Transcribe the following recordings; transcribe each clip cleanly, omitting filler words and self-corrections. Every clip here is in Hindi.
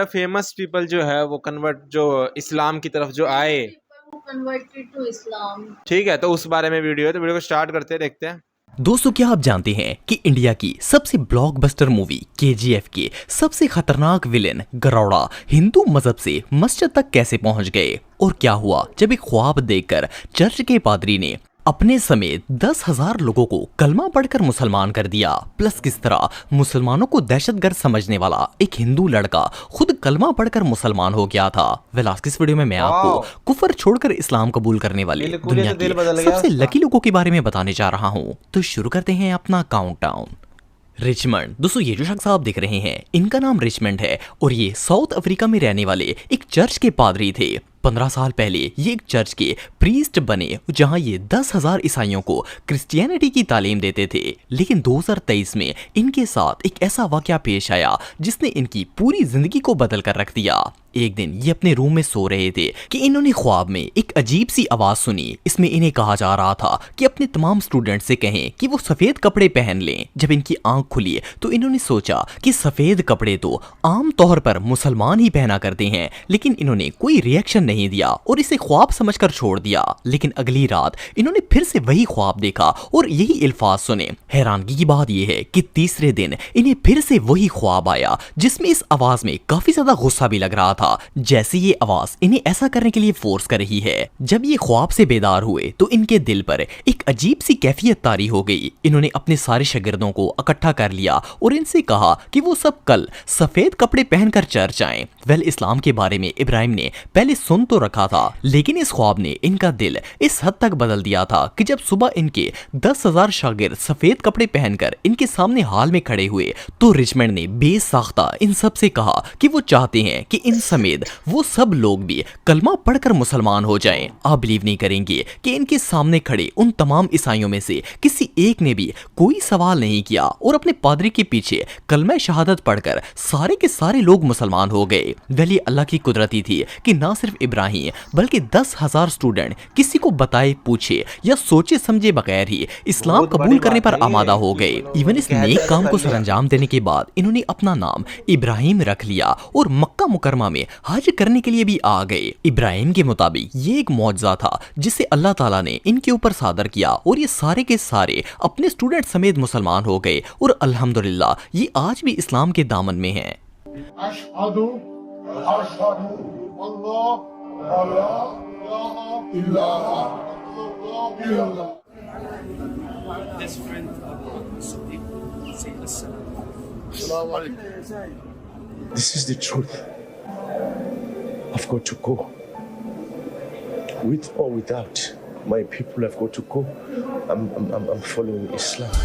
फेमस पीपल जो है वो कन्वर्ट जो इस्लाम की तरफ जो आए, कन्वर्टेड टू इस्लाम। ठीक है, तो उस बारे में वीडियो है, तो वीडियो को स्टार्ट करते हैं, देखते हैं। दोस्तों, क्या आप जानते हैं कि इंडिया की सबसे ब्लॉकबस्टर मूवी केजीएफ के सबसे खतरनाक विलेन गरौड़ा हिंदू मजहब से मस्जिद तक कैसे पहुंच गए, और क्या हुआ जब एक ख्वाब देखकर चर्च के पादरी ने अपने समेत 10,000 लोगों को कलमा पढ़कर मुसलमान कर दिया। प्लस किस तरह मुसलमानों को दहशतगर्द समझने वाला एक हिंदू लड़का खुद कलमा पढ़कर मुसलमान हो गया था। वेल, आज की इस वीडियो में मैं आपको कुफर छोड़कर इस्लाम कबूल करने वाले दुनिया के सबसे लकी लोगों के बारे में बताने जा रहा हूँ। तो शुरू करते हैं अपना काउंटडाउन। रिचमंड। दोस्तों, ये जो शख्स आप देख रहे हैं, इनका नाम रिचमंड है और ये साउथ अफ्रीका में रहने वाले एक चर्च के पादरी थे। 15 साल पहले ये एक चर्च के प्रीस्ट बने, जहां ये 10,000 ईसाइयों को क्रिश्चियनिटी की तालीम देते थे। लेकिन 2023 में इनके साथ एक ऐसा वाकया पेश आया जिसने इनकी पूरी जिंदगी को बदल कर रख दिया। एक दिन ये अपने रूम में सो रहे थे कि इन्होंने ख्वाब में एक अजीब सी आवाज सुनी। इसमें इन्हें कहा जा रहा था कि अपने तमाम स्टूडेंट से कहें कि वो सफेद कपड़े पहन लें। जब इनकी आंख खुली तो इन्होंने सोचा कि सफेद कपड़े तो आम तौर पर मुसलमान ही पहना करते हैं, लेकिन इन्होंने कोई रिएक्शन नहीं दिया और इसे ख्वाब समझकर छोड़ दिया। लेकिन अगली रात इन्होंने फिर से वही ख्वाब देखा और यही अल्फाज सुने। हैरानगी की बात यह है कि तीसरे दिन इन्हें फिर से वही ख्वाब आया, जिसमें इस आवाज में काफी ज्यादा गुस्सा भी लग रहा था, जैसे ये आवाज इन्हें ऐसा करने के लिए फोर्स कर रही है। जब ये ख्वाब से बेदार हुए तो इनके दिल पर एक अजीब सी कैफियत तारी हो गई। इन्होंने अपने सारे शागिर्दों को इकट्ठा कर लिया और इनसे कहा कि वो सब कल सफेद कपड़े पहनकर चर्च आएं। वेल, इस्लाम के बारे में इब्राहिम ने पहले सुन तो रखा था, लेकिन इस ख्वाब ने इनका दिल इस हद तक बदल दिया था कि जब सुबह इनके 10,000 शागिर्द सफेद कपड़े पहनकर इनके सामने हाल में खड़े हुए तो रिचमंड ने बेसाख्ता इन सब से कहा कि वो चाहते हैं कि इन समेत वो सब लोग भी कलमा पढ़कर मुसलमान हो जाएं। आप बिलीव नहीं करेंगे कि इनके सामने खड़े उन तमाम ईसाइयों में से किसी एक ने भी कोई सवाल नहीं किया और अपने पादरी के पीछे कलमा शहादत पढ़कर सारे के सारे लोग मुसलमान हो गए। वेल, ये अल्लाह की कुदरत ही थी कि ना सिर्फ इब्राहिम बल्कि 10,000 स्टूडेंट किसी को बताए, पूछे या सोचे समझे बगैर ही इस्लाम कबूल करने पर आमादा हो गए। इवन इस नेक काम को सरअंजाम देने के बाद इन्होंने अपना नाम इब्राहिम रख लिया और मक्का मुकरमा में हज करने के लिए भी आ गए। इब्राहिम के मुताबिक ये एक मौजज़ा था जिसे अल्लाह ताला ने इनके ऊपर सादर किया और ये सारे के सारे अपने स्टूडेंट समेत मुसलमान हो गए और अल्हम्दुलिल्लाह ये आज भी इस्लाम के दामन में हैं। This is the truth. I've got to go. With or without, my people have got to go. I'm following Islam.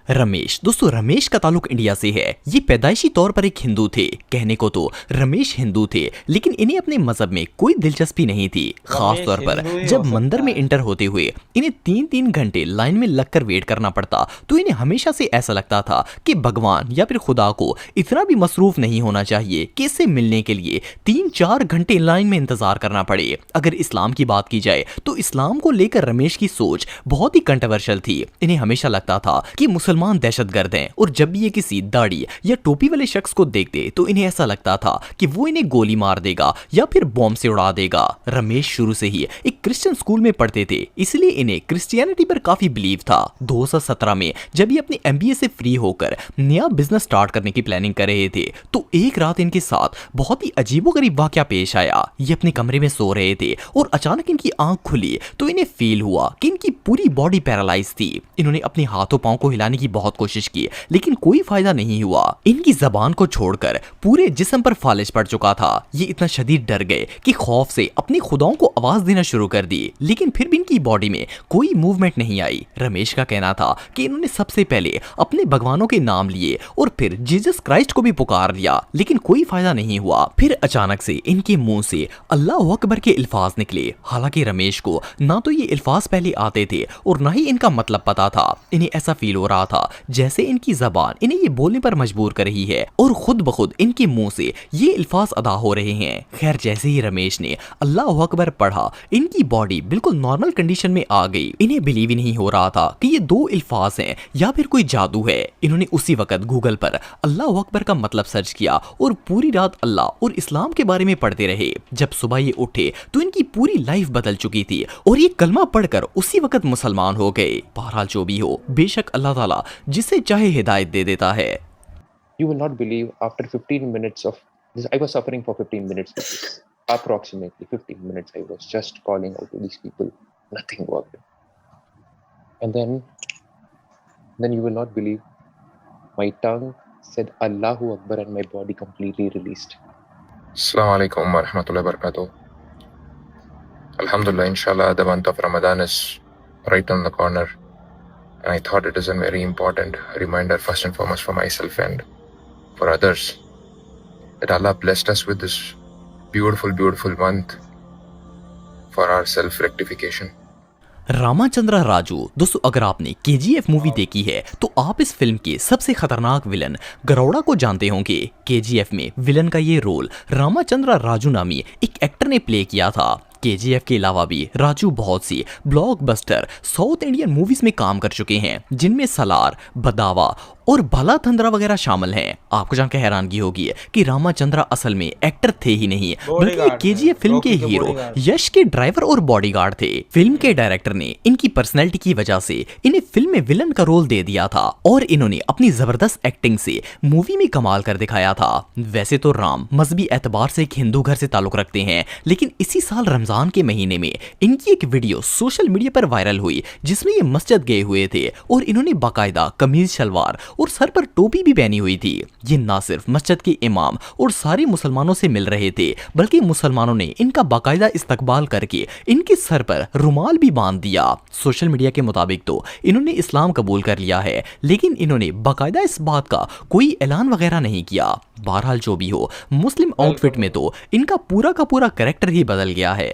Ramesh. दोस्तों, रमेश का ताल्लुक इंडिया से है। ये पैदाइशी तौर पर एक हिंदू थे। कहने को तो रमेश हिंदू थे, लेकिन इन्हें अपने मजहब में कोई दिलचस्पी नहीं थी। खास तौर पर जब मंदिर में इंटर होते हुए इन्हें 3-3 घंटे लाइन में लगकर वेट करना पड़ता, तो इन्हें हमेशा से ऐसा लगता था कि भगवान या फिर खुदा को इतना भी मसरूफ नहीं होना चाहिए कि इससे मिलने के लिए 3-4 घंटे लाइन में इंतजार करना पड़े। अगर इस्लाम की बात की जाए तो इस्लाम को लेकर रमेश की सोच बहुत ही कंट्रोवर्शियल थी। इन्हें हमेशा लगता था कि मुसलमान दहशतगर्द हैं और जब भी ये किसी दाढ़ी या टोपी वाले शख्स को देखते तो इन्हें ऐसा लगता था कि वो इन्हें गोली मार देगा या फिर बॉम्ब से उड़ा देगा। रमेश शुरू से ही एक क्रिश्चियन स्कूल में पढ़ते थे, इसलिए इन्हें क्रिश्चियनिटी पर काफी बिलीव था। 2017 में जब ये अपने एमबीए से फ्री होकर नया बिजनेस स्टार्ट करने की प्लानिंग कर रहे थे तो एक रात इनके साथ बहुत ही अजीबोगरीब वाकया पेश आया। ये अपने कमरे में सो रहे थे और अचानक इनकी आंख खुली तो इन्हें फील हुआ कि इनकी पूरी बॉडी पैरालाइज थी। इन्होंने अपने हाथों पांव को हिलाने की बहुत कोशिश की, लेकिन कोई फायदा नहीं हुआ। इनकी जबान को छोड़कर पूरे जिस्म पर फालिज पड़ चुका था। ये इतना शदीद डर गए कि खौफ से अपनी खुदाओं को आवाज देना शुरू कर दी, लेकिन फिर भी इनकी बॉडी में कोई मूवमेंट नहीं आई। रमेश का कहना था कि इन्होंने सबसे पहले अपने भगवानों के नाम लिए और फिर जीसस क्राइस्ट को भी पुकार लिया, लेकिन कोई फायदा नहीं हुआ। फिर अचानक से इनके मुंह से अल्लाह अकबर के अल्फाज निकले। हालांकि रमेश को ना तो ये अल्फाज पहले आते थे और ना ही इनका मतलब पता था। इन्हें ऐसा फील हो रहा था जैसे इनकी जबान इन्हें ये बोलने पर मजबूर कर रही है और खुद ब खुद इनके मुंह से ये अल्फाज अदा हो रहे हैं। खैर जैसे ही रमेश ने अल्लाह अकबर पढ़ा, इनकी बॉडी बिल्कुल नॉर्मल कंडीशन में आ गई। इन्हें बिलीव ही नहीं हो रहा था कि ये दो अल्फाज हैं या फिर कोई जादू है। इन्होंने उसी वक्त गूगल पर अल्लाह अकबर का मतलब सर्च किया और पूरी रात अल्लाह और इस्लाम के बारे में पढ़ते रहे। जब सुबह ये उठे तो इनकी पूरी लाइफ बदल चुकी थी और ये कलमा पढ़कर उसी वक्त मुसलमान हो गए। बहरहाल जो भी हो, बेशक अल्लाह ताला जिसे चाहे हिदायत दे देता है। You will not believe, after 15 minutes of this, I was suffering for 15 minutes with this. Approximately 15 minutes I was just calling out to these people. Nothing worked. And then you will not believe, my tongue said Allahu Akbar and my body completely released. Assalamu alaikum wa rahmatullahi wa barakatuh. Alhamdulillah, inshallah, the month of Ramadan is right on the corner. And I thought it is a very important reminder, first and foremost for myself and for others, that Allah blessed us with this beautiful, beautiful month for our self-rectification. रामाचंद्रा Raju. दोस्तों अगर आपने KGF मूवी देखी है तो आप इस फिल्म के सबसे खतरनाक विलन गरौड़ा को जानते होंगे। KGF में विलन का ये रोल रामाचंद्रा राजू नामी एक एक्टर ने प्ले किया था। KGF के अलावा भी राजू बहुत सी ब्लॉकबस्टर साउथ इंडियन मूवीज में काम कर चुके हैं, जिनमें सलार, बदावा और भला थंदरा वगैरह शामिल हैं। आपको जानकर हैरानगी होगी कि रामाचंद्रा असल में एक्टर थे ही नहीं, बल्कि KGF फिल्म के हीरो यश के ड्राइवर और बॉडीगार्ड थे। फिल्म के डायरेक्टर ने इनकी पर्सनैलिटी की वजह से इन्हें फिल्म में विलन का रोल दे दिया था और इन्होंने अपनी जबरदस्त एक्टिंग से मूवी में कमाल कर दिखाया था। वैसे तो राम मजहबी एतबार से एक हिंदू घर से ताल्लुक रखते हैं, लेकिन इसी साल रमजान के महीने में इनकी एक वीडियो सोशल मीडिया पर वायरल हुई जिसमें ये मस्जिद गए हुए थे और इन्होंने बाकायदा कमीज शलवार और सर पर टोपी भी पहनी हुई थी। ये ना सिर्फ मस्जिद के इमाम और सारे मुसलमानों से मिल रहे थे, बल्कि मुसलमानों ने इनका बाकायदा इस्तकबाल करके इनके सर पर रुमाल भी बांध दिया। सोशल मीडिया के मुताबिक तो इन्होंने इस्लाम कबूल कर लिया है, लेकिन इन्होंने बाकायदा इस बात का कोई ऐलान वगैरह नहीं किया। बहरहाल जो भी हो, मुस्लिम आउटफिट में तो इनका पूरा का पूरा कैरेक्टर ही बदल गया है।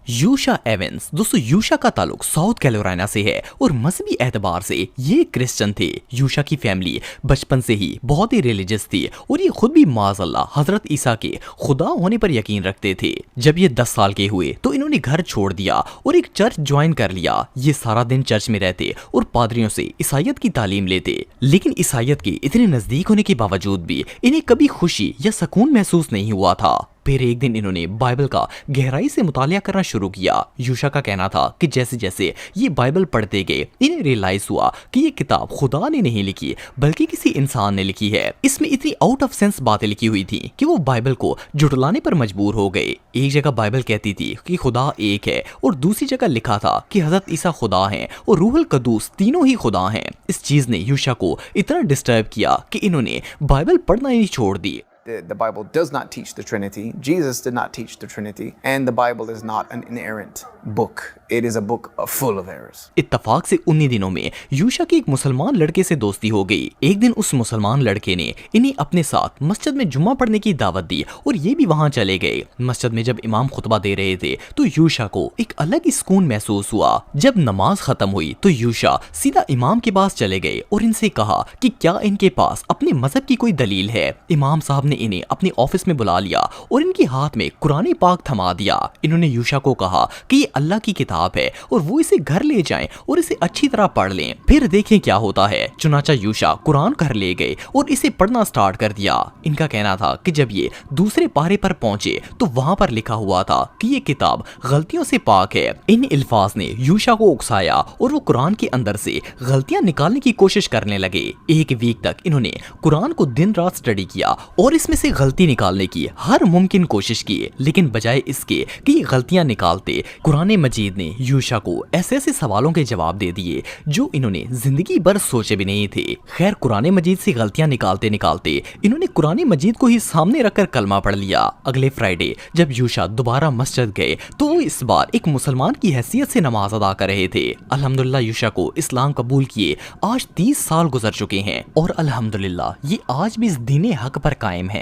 यूशा एवेंस। दोस्तों यूशा का ताल्लुक साउथ कैरोलिना से है और मजहबी एतबार से ये क्रिश्चियन थे। यूशा की फैमिली बचपन से ही बहुत ही रिलीजियस थी और ये खुद भी माज़अल्लाह हजरत ईसा के खुदा होने पर यकीन रखते थे। जब ये 10 साल के हुए तो इन्होंने घर छोड़ दिया और एक चर्च ज्वाइन कर लिया। ये सारा दिन चर्च में रहते और पादरियों से ईसाइयत की तालीम लेते, लेकिन ईसाइयत के इतने नजदीक होने के बावजूद भी इन्हें कभी खुशी या सुकून महसूस नहीं हुआ था। फिर एक दिन इन्होंने बाइबल का गहराई से मुतालिया करना शुरू किया। यूशा का कहना था कि जैसे जैसे ये बाइबल पढ़ते गए, इन्हें रियलाइज हुआ कि ये किताब खुदा ने नहीं लिखी बल्कि किसी इंसान ने लिखी है। इसमें इतनी आउट ऑफ सेंस बातें लिखी हुई थी कि वो बाइबल को जुटलाने पर मजबूर हो गए। एक जगह बाइबल कहती थी कि खुदा एक है और दूसरी जगह लिखा था कि हजरत ईसा खुदा हैं और रूहुल कदूस तीनों ही खुदा हैं। इस चीज ने यूशा को इतना डिस्टर्ब किया कि इन्होंने बाइबल पढ़ना ही छोड़ दी। The Bible does not teach the Trinity. Jesus did not teach the Trinity. And the Bible is not an inerrant book. It is a book full of errors. इत्तफाक से उन्हीं दिनों में यूशा की एक मुसलमान लड़के से दोस्ती हो गई। एक दिन उस मुसलमान लड़के ने इन्हें अपने साथ मस्जिद में जुम्मा पढ़ने की दावत दी और ये भी वहां चले गए। मस्जिद में जब इमाम खुतबा दे रहे थे तो यूशा को एक अलग ही सुकून महसूस हुआ। जब नमाज खत्म हुई तो यूशा सीधा इमाम के पास चले गए और इनसे कहा कि क्या इनके पास अपने मजहब की कोई दलील है। इमाम साहब ने इन्हें अपने ऑफिस में बुला लिया और इनके हाथ में कुरान पाक थमा दिया। इन्होंने यूशा को कहा कि ये अल्लाह की किताब है और वो इसे घर ले जाएं और इसे अच्छी तरह पढ़ लें, फिर देखें क्या होता है। चुनाचा यूशा कुरान घर ले गए और इसे पढ़ना स्टार्ट कर दिया। इनका कहना था कि जब ये दूसरे पारे पर पहुंचे तो वहां पर लिखा हुआ था कि ये किताब गलतियों से पाक है। इन अल्फाज ने यूशा को उकसाया और वो कुरान के अंदर से गलतियां निकालने की कोशिश करने लगे। एक वीक तक इन्होंने कुरान को दिन रात स्टडी किया और इसमें से गलती निकालने की हर मुमकिन कोशिश की, लेकिन बजाय इसके कि गलतियां निकालते, कुरान मजीद ने यूशा को ऐसे ऐसे सवालों के जवाब दे दिए जो इन्होंने जिंदगी भर सोचे भी नहीं थे। खैर कुरान मजीद से गलतियां निकालते निकालते इन्होंने कुरान मजीद को ही सामने रखकर कलमा पढ़ लिया। अगले फ्राइडे जब यूशा दोबारा मस्जिद गए तो वो इस बार एक मुसलमान की हैसियत से नमाज अदा कर रहे थे। अल्हम्दुलिल्लाह यूशा को इस्लाम कबूल किए आज 30 साल गुजर चुके हैं और अल्हम्दुलिल्लाह ये आज भी इस दीन हक पर कायम है।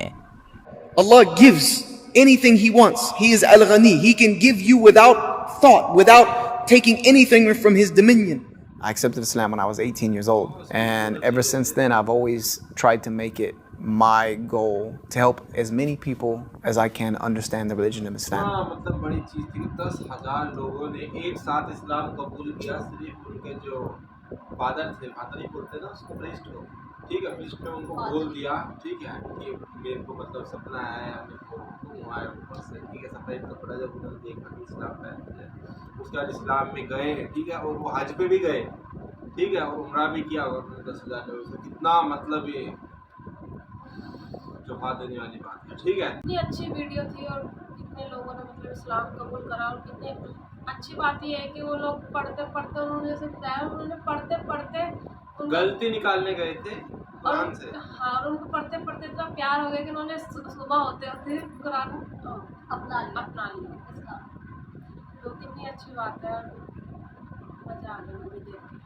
Allah gives anything he wants. He is Al-Ghani. He can give you without thought, without taking anything from his dominion. I accepted Islam when I was 18 years old. And ever since then, I've always tried to make it my goal to help as many people as I can understand the religion of Islam. हाँ मतलब बड़ी चीज़ थी कि 10,000 लोगों ने एक साथ इस्लाम कबूल किया, सिर्फ उनके जो फादर थे, फादर ही बोलते ना उसको, प्रीस्ट को, ठीक है, प्रीस्ट ने उनको बोल दिया, ठीक है, कि मेरे को मतलब सपना आया, मेरे को घूम आया ऊपर से, ठीक है, सफ़ेद कपड़ा जब उन्होंने देखा कि इस्लाम पहनते हैं, उसके बाद इस्लाम में गए, ठीक है, और वो हज पे भी गए, ठीक है, और उम्रा भी किया, और 10,000 लोगों से कितना मतलब ये चौंका देने वाली बात है, ठीक है। कितनी अच्छी वीडियो थी और कितने लोगों ने मतलब इस्लाम कबूल करा, और कितने अच्छी बात यह है कि वो लोग पढ़ते पढ़ते, उन्होंने जैसे बताया, उन्होंने पढ़ते पढ़ते गलती निकालने गए थे कुरान से। हाँ, और उनको पढ़ते पढ़ते इतना प्यार हो गया कि उन्होंने सुबह होते होते कुरान अपना लिया। तो कितनी अच्छी बात है, मजा आ गया मुझे देख के।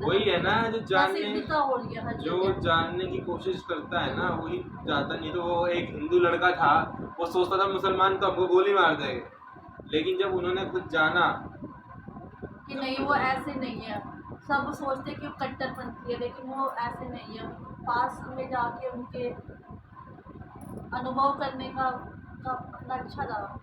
वही है ना, जो हो गया जो जानने की कोशिश करता है ना वही जाता, नहीं तो वो एक हिंदू लड़का था, वो सोचता था मुसलमान तो हमको गोली मार देंगे, लेकिन जब उन्होंने खुद जाना कि नहीं वो ऐसे नहीं है, सब सोचते कि वो कट्टरपंथी है, लेकिन वो ऐसे नहीं है, पास में जाके उनके अनुभव करने का अच्छा लगा।